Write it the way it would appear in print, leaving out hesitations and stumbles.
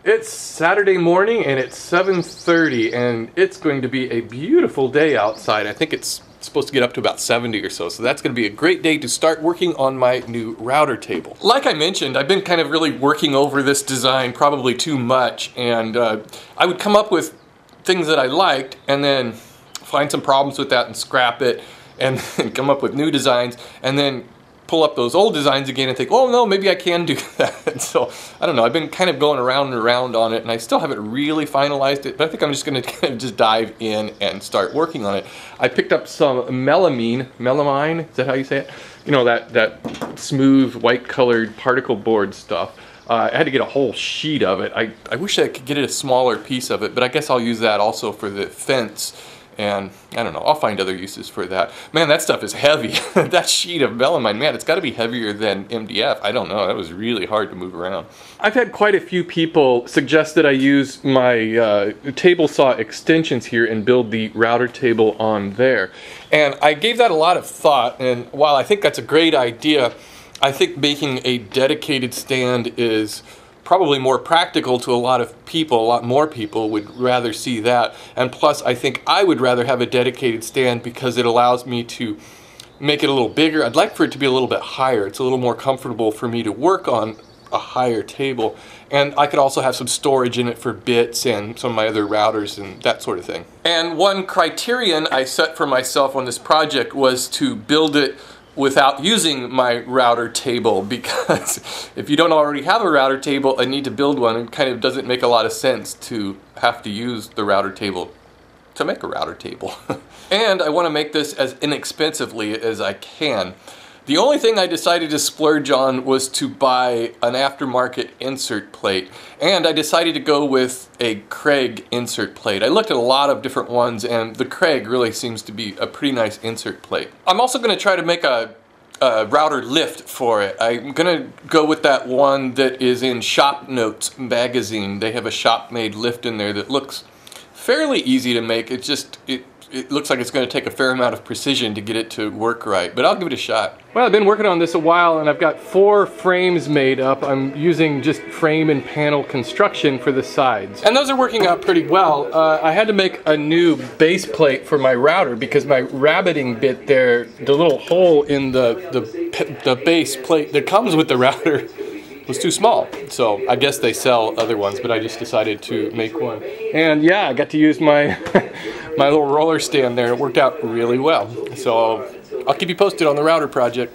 It's Saturday morning and it's 7:30 and it's going to be a beautiful day outside. I think it's supposed to get up to about 70 or so, so that's going to be a great day to start working on my new router table. Like I mentioned, I've been kind of really working over this design probably too much, and I would come up with things that I liked and then find some problems with that and scrap it and come up with new designs and then pull up those old designs again and think, oh no, maybe I can do that. So I don't know, I've been kind of going around and around on it and I still haven't really finalized it, but I think I'm just going to kind of just dive in and start working on it. I picked up some melamine, is that how you say it? You know, that smooth white colored particle board stuff. I had to get a whole sheet of it. I wish I could get a smaller piece of it, but I guess I'll use that also for the fence. And I don't know, I'll find other uses for that. Man, that stuff is heavy. That sheet of melamine, man, it's got to be heavier than MDF. I don't know, that was really hard to move around. I've had quite a few people suggest that I use my table saw extensions here and build the router table on there. And I gave that a lot of thought, and while I think that's a great idea, I think making a dedicated stand is probably more practical to a lot of people. A lot more people would rather see that, and plus I think I would rather have a dedicated stand because it allows me to make it a little bigger. I'd like for it to be a little bit higher. It's a little more comfortable for me to work on a higher table, and I could also have some storage in it for bits and some of my other routers and that sort of thing. And one criterion I set for myself on this project was to build it without using my router table, because if you don't already have a router table and need to build one, it kind of doesn't make a lot of sense to have to use the router table to make a router table. And I want to make this as inexpensively as I can. The only thing I decided to splurge on was to buy an aftermarket insert plate, and I decided to go with a Kreg insert plate. I looked at a lot of different ones, and the Kreg really seems to be a pretty nice insert plate. I'm also going to try to make a router lift for it. I'm going to go with that one that is in Shop Notes magazine. They have a shop-made lift in there that looks fairly easy to make. It looks like it's going to take a fair amount of precision to get it to work right, but I'll give it a shot. Well, I've been working on this a while and I've got 4 frames made up. I'm using just frame and panel construction for the sides. And those are working out pretty well. I had to make a new base plate for my router because my rabbiting bit there, the little hole in the base plate that comes with the router, was too small. So I guess they sell other ones, but I just decided to make one. And yeah, I got to use my my little roller stand there. It worked out really well. So I'll keep you posted on the router project.